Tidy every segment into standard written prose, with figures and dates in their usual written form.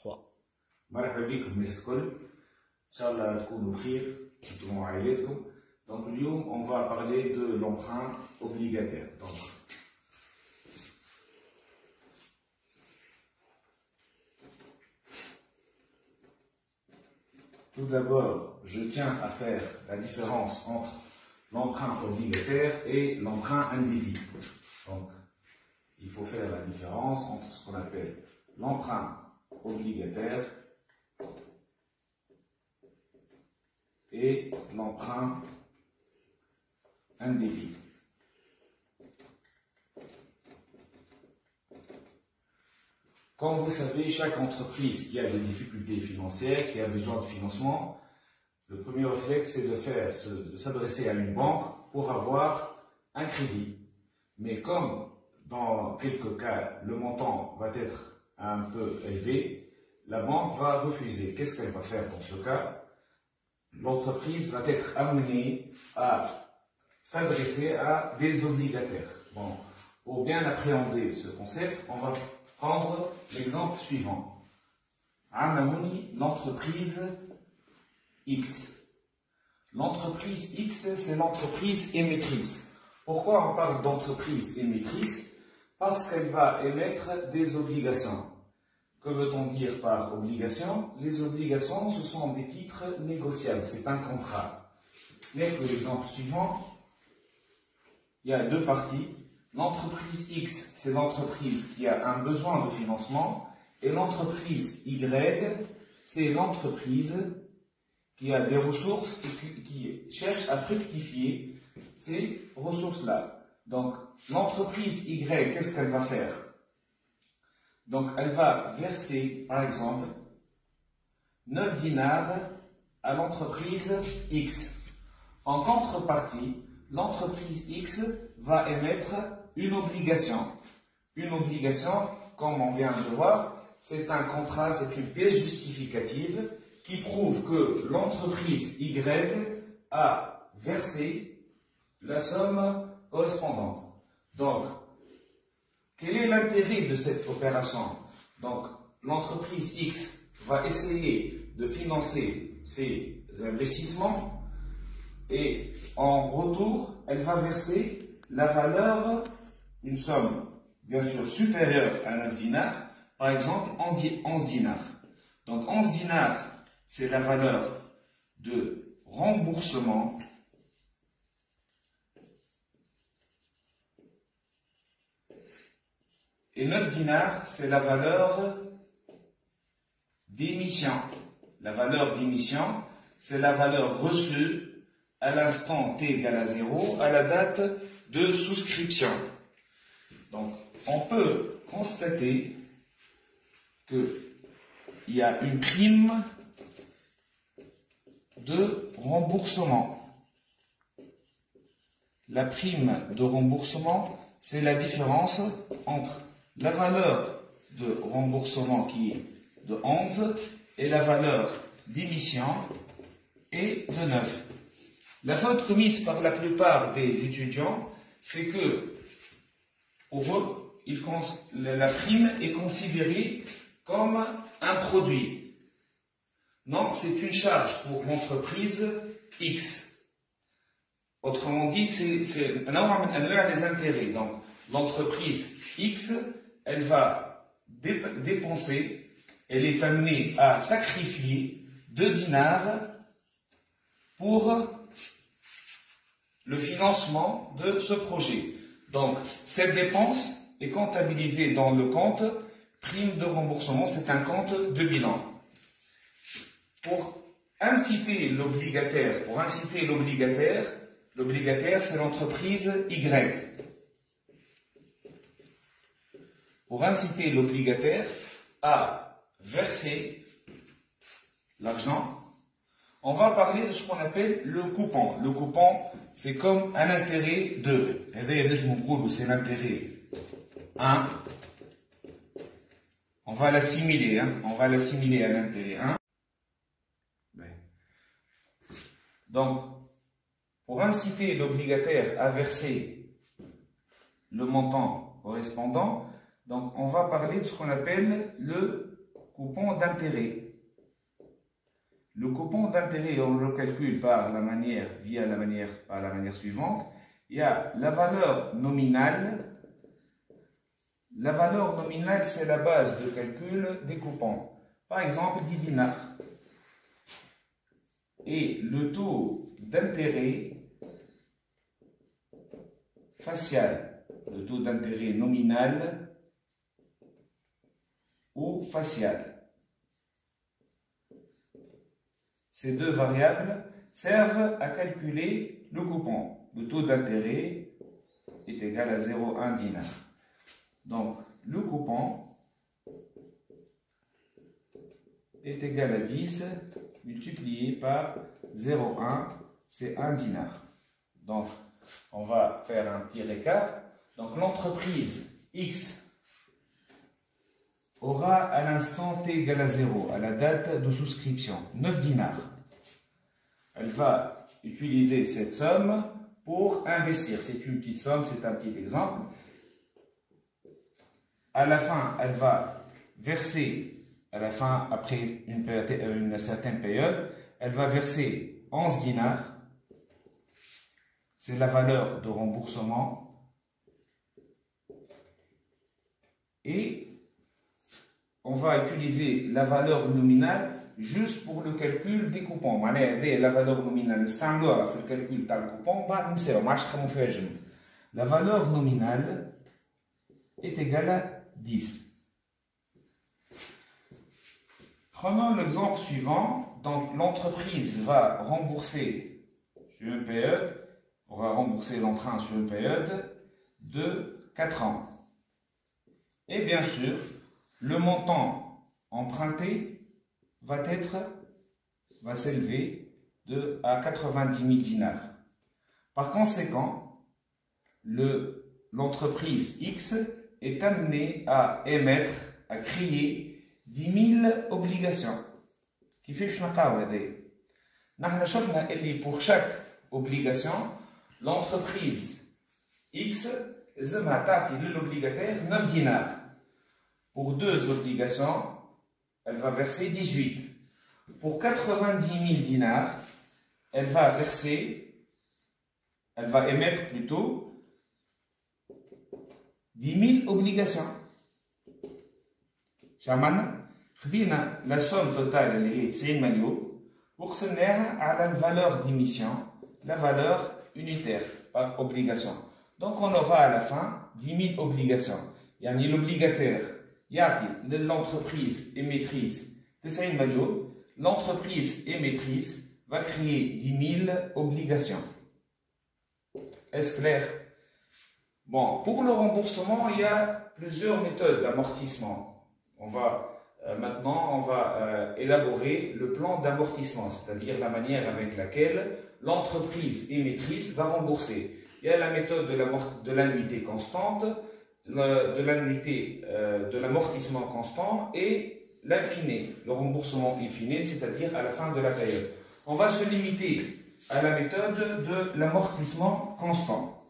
3. مرحبا بكم الناس الكل، ان شاء الله تكونوا بخير انتم وعائلاتكم. Donc اليوم on va parler de l'emprunt obligataire. Donc tout d'abord, je tiens à faire la différence entre l'emprunt obligataire et l'emprunt individu. Donc il faut faire la différence entre ce qu'on appelle l'emprunt obligataire et l'emprunt individu. Comme vous savez, chaque entreprise qui a des difficultés financières, qui a besoin de financement, le premier réflexe c'est de s'adresser à une banque pour avoir un crédit. Mais comme dans quelques cas, le montant va être un peu élevé, la banque va refuser. Qu'est-ce qu'elle va faire dans ce cas? L'entreprise va être amenée à s'adresser à des obligataires. Bon, pour bien appréhender ce concept, on va prendre l'exemple suivant. Anamouni, l'entreprise X. L'entreprise X, c'est l'entreprise émettrice. Pourquoi on parle d'entreprise émettrice? Parce qu'elle va émettre des obligations. Que veut-on dire par obligation? Les obligations, ce sont des titres négociables, c'est un contrat. Mais que l'exemple suivant, il y a deux parties. L'entreprise X, c'est l'entreprise qui a un besoin de financement, et l'entreprise Y, c'est l'entreprise qui a des ressources et qui cherche à fructifier ces ressources-là. Donc, l'entreprise Y, qu'est-ce qu'elle va faire? Donc, elle va verser, par exemple, 9 dinars à l'entreprise X. En contrepartie, l'entreprise X va émettre une obligation. Une obligation, comme on vient de voir, c'est un contrat, c'est une pièce justificative qui prouve que l'entreprise Y a versé la somme correspondante. Donc, quel est l'intérêt de cette opération? Donc, l'entreprise X va essayer de financer ses investissements et en retour, elle va verser la valeur, une somme bien sûr supérieure à 9 dinars, par exemple 11 dinars. Donc 11 dinars, c'est la valeur de remboursement et 9 dinars, c'est la valeur d'émission. La valeur d'émission, c'est la valeur reçue à l'instant t égale à 0, à la date de souscription. Donc, on peut constater qu'il y a une prime de remboursement. La prime de remboursement, c'est la différence entre la valeur de remboursement qui est de 11 et la valeur d'émission est de 9. La faute commise par la plupart des étudiants, c'est que pour eux, la prime est considérée comme un produit. Non, c'est une charge pour l'entreprise X. Autrement dit, c'est les intérêts. Donc, l'entreprise X, elle va dépenser, elle est amenée à sacrifier 2 dinars pour le financement de ce projet. Donc, cette dépense est comptabilisée dans le compte prime de remboursement, c'est un compte de bilan. Pour inciter l'obligataire, l'obligataire c'est l'entreprise Y. Pour inciter l'obligataire à verser l'argent, on va parler de ce qu'on appelle le coupon. Le coupon, c'est comme un intérêt de. C'est l'intérêt 1. On va l'assimiler. On va l'assimiler à l'intérêt 1. Donc, pour inciter l'obligataire à verser le montant correspondant, donc on va parler de ce qu'on appelle le coupon d'intérêt. Le coupon d'intérêt, on le calcule par la manière suivante. Il y a la valeur nominale. La valeur nominale, c'est la base de calcul des coupons. Par exemple, 10 dinars. Et le taux d'intérêt facial, le taux d'intérêt nominal ou facial. Ces deux variables servent à calculer le coupon. Le taux d'intérêt est égal à 0,1 dinar. Donc, le coupon est égal à 10 multiplié par 0,1, c'est 1 dinar. Donc, on va faire un petit récap. Donc, l'entreprise X aura à l'instant T égal à 0, à la date de souscription, 9 dinars. Elle va utiliser cette somme pour investir. C'est une petite somme, c'est un petit exemple. À la fin, elle va verser, après une certaine période, elle va verser 11 dinars. C'est la valeur de remboursement. Et on va utiliser la valeur nominale juste pour le calcul des coupons. La valeur nominale, le calcul du coupon, la valeur nominale est égale à 10. Prenons l'exemple suivant. Donc, l'entreprise va rembourser sur une période, on va rembourser l'emprunt sur une période de 4 ans. Et bien sûr, le montant emprunté va s'élever à 90 000 dinars. Par conséquent, l'entreprise X est amenée à créer 10 000 obligations. Qui fait pour chaque obligation, l'entreprise X l'obligataire 9 dinars. Pour 2 obligations, elle va verser 18. Pour 90 000 dinars, elle va émettre plutôt 10 000 obligations. La somme totale est 90 millions pour se à la valeur d'émission, la valeur unitaire par obligation. Donc on aura à la fin 10 000 obligations. L'obligataire, l'entreprise émettrice, 90 millions. L'entreprise émettrice va créer 10 000 obligations. Est-ce clair? Bon, pour le remboursement, il y a plusieurs méthodes d'amortissement. Maintenant, on va élaborer le plan d'amortissement, c'est-à-dire la manière avec laquelle l'entreprise émettrice va rembourser. Il y a la méthode de l'annuité constante, de l'amortissement constant et l'infini, le remboursement infini, c'est-à-dire à la fin de la période. On va se limiter à la méthode de l'amortissement constant.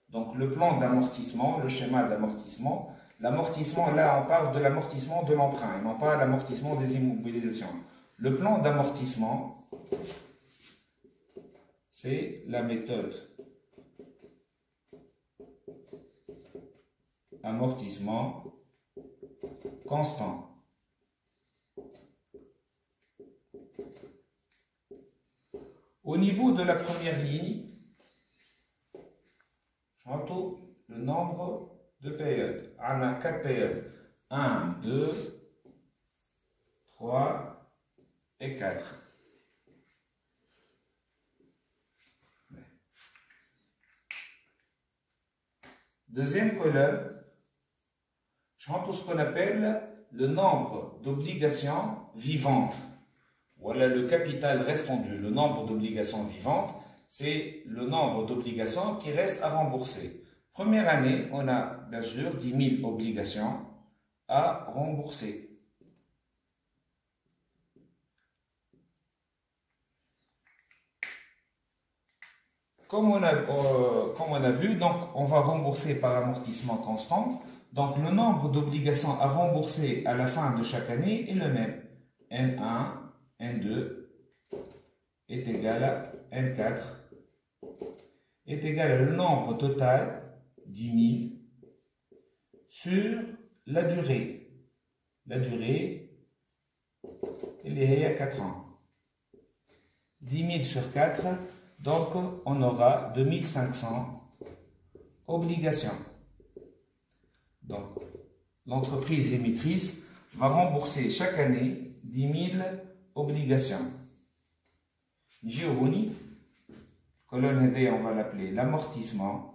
Donc le plan d'amortissement, le schéma d'amortissement. L'amortissement, là on parle de l'amortissement de l'emprunt, non pas l'amortissement des immobilisations. Le plan d'amortissement, c'est la méthode amortissement constant. Au niveau de la première ligne, j'entends le nombre de périodes. On a 4 périodes. 1, 2, 3 et 4. Deuxième colonne, j'entends ce qu'on appelle le nombre d'obligations vivantes. Voilà le capital restendu. Le nombre d'obligations vivantes, c'est le nombre d'obligations qui restent à rembourser. Première année, on a bien sûr 10 000 obligations à rembourser. Comme on a vu, donc on va rembourser par amortissement constant. Donc, le nombre d'obligations à rembourser à la fin de chaque année est le même. N1, N2 est égal à N4 est égal à le nombre total, 10 000, sur la durée. La durée, elle est à 4 ans. 10 000 sur 4, donc on aura 2500 obligations. Donc, l'entreprise émettrice va rembourser chaque année 10 000 obligations. Géonie, colonne D, on va l'appeler l'amortissement.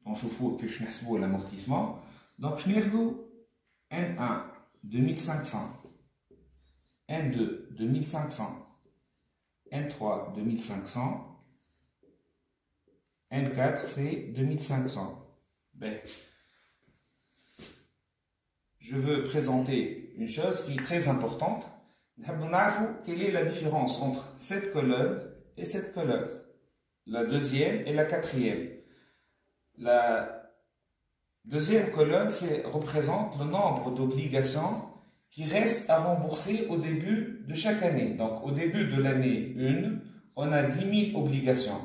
On chauffe que je n'ai l'amortissement. Donc, je n'ai N1 2500, N2 2500, N3 2500, N4 c'est 2500. Ben, je veux présenter une chose qui est très importante. Quelle est la différence entre cette colonne et cette colonne? La deuxième et la quatrième. La deuxième colonne représente le nombre d'obligations qui restent à rembourser au début de chaque année. Donc, au début de l'année 1, on a 10 000 obligations.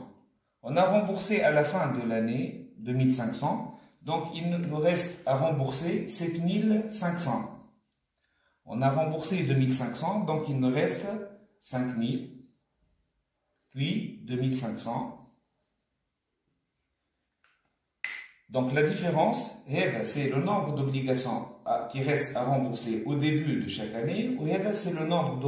On a remboursé à la fin de l'année 2500. Donc, il nous reste à rembourser 7500. On a remboursé 2500, donc il nous reste 5000, puis 2500. Donc, la différence, c'est le nombre d'obligations qui restent à rembourser au début de chaque année, ou c'est le nombre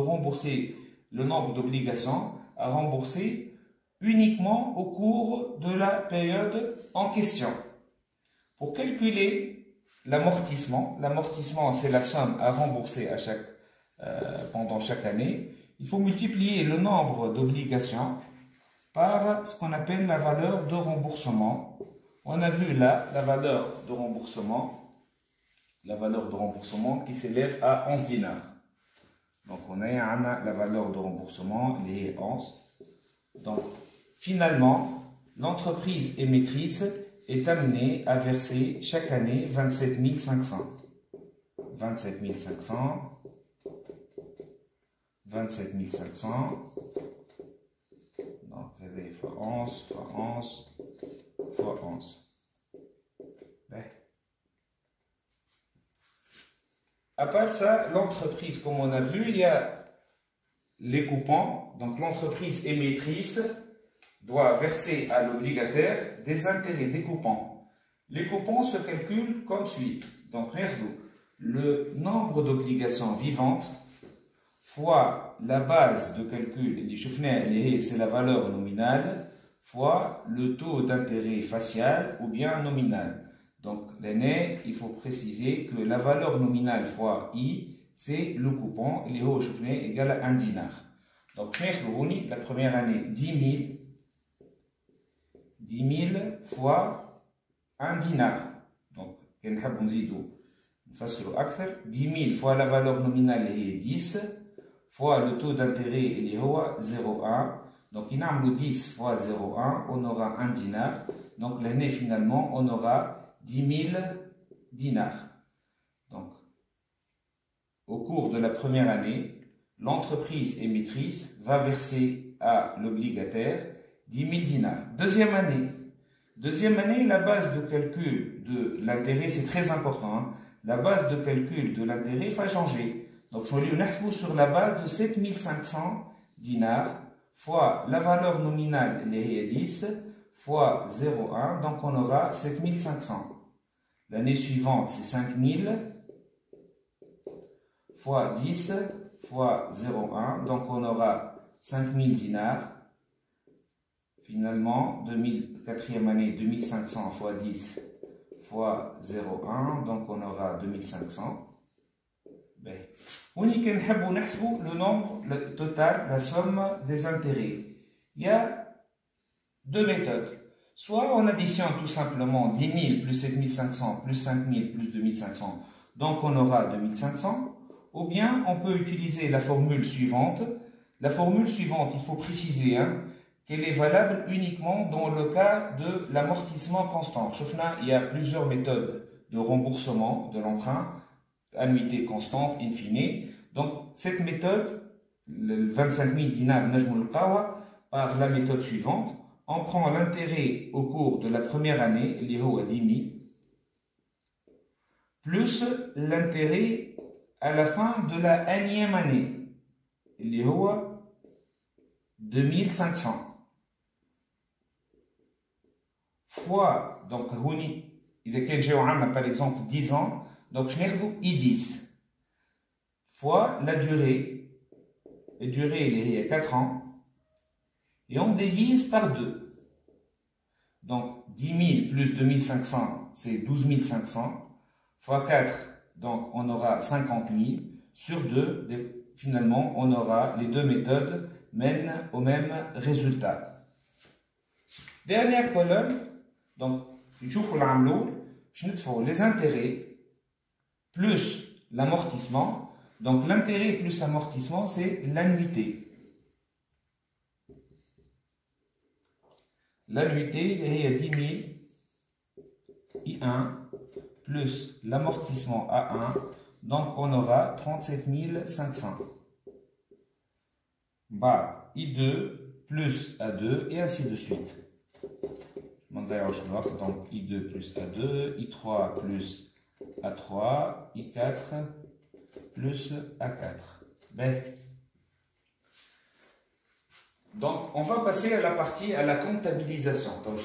d'obligations à rembourser uniquement au cours de la période en question. Pour calculer l'amortissement, c'est la somme à rembourser pendant chaque année, il faut multiplier le nombre d'obligations par ce qu'on appelle la valeur de remboursement. On a vu là la valeur de remboursement qui s'élève à 11 dinars. Donc on a la valeur de remboursement, les 11. Donc finalement, l'entreprise émettrice est amenée à verser chaque année 27 500. 27 500. 27 500. Donc, fois 11, fois 11, fois 11. Ben. À part ça, l'entreprise, comme on a vu, il y a les coupons. Donc, l'entreprise émettrice doit verser à l'obligataire des intérêts des coupons. Les coupons se calculent comme suit. Donc, le nombre d'obligations vivantes fois la base de calcul, c'est la valeur nominale, fois le taux d'intérêt facial ou bien nominal. Donc, l'année, il faut préciser que la valeur nominale fois I, c'est le coupon, égal à 1 dinar. Donc, la première année, 10 000 fois 1 dinar. Donc, 10 000 fois la valeur nominale est 10 fois le taux d'intérêt est 0,1. Donc, il y a 10 fois 0,1, on aura 1 dinar. Donc, l'année finalement, on aura 10 000 dinars. Donc, au cours de la première année, l'entreprise émettrice va verser à l'obligataire 10 000 dinars. Deuxième année, la base de calcul de l'intérêt, c'est très important. Hein. La base de calcul de l'intérêt va changer. Donc, je vais l'exposer sur la base de 7500 dinars fois la valeur nominale, les est 10, fois 0,1. Donc, on aura 7500. L'année suivante, c'est 5000 fois 10 fois 0,1. Donc, on aura 5000 dinars. Finalement, 4e année, 2500 fois 10 fois 0,1. Donc, on aura 2500. On y le nombre total, la somme des intérêts. Il y a deux méthodes. Soit on additionne tout simplement 10 000 plus 7500 plus 5000 plus 2500. Donc, on aura 2500. Ou bien, on peut utiliser la formule suivante. La formule suivante, il faut préciser, hein, qu'elle est valable uniquement dans le cas de l'amortissement constant. Il y a plusieurs méthodes de remboursement de l'emprunt, annuité constante, in fine. Donc, cette méthode, le 25 000 dinars par la méthode suivante, on prend l'intérêt au cours de la première année, li huwa 10 000, plus l'intérêt à la fin de la énième année, li huwa 2500. Fois, donc, il y a par exemple 10 ans, donc je n'ai I10, fois la durée il est 4 ans, et on divise par 2. Donc 10 000 plus 2500, c'est 12 500, fois 4, donc on aura 50 000, sur 2, finalement on aura les deux méthodes mènent au même résultat. Dernière colonne, donc les intérêts plus l'amortissement. Donc l'intérêt plus amortissement, c'est l'annuité. L'annuité, il y a 10 000 I1 plus l'amortissement A1. Donc on aura 37 500. Bah, I2 plus A2 et ainsi de suite. Donc I2 plus A2, I3 plus A3, I4 plus A4. Ben. Donc, on va passer à la partie, à la comptabilisation. Donc,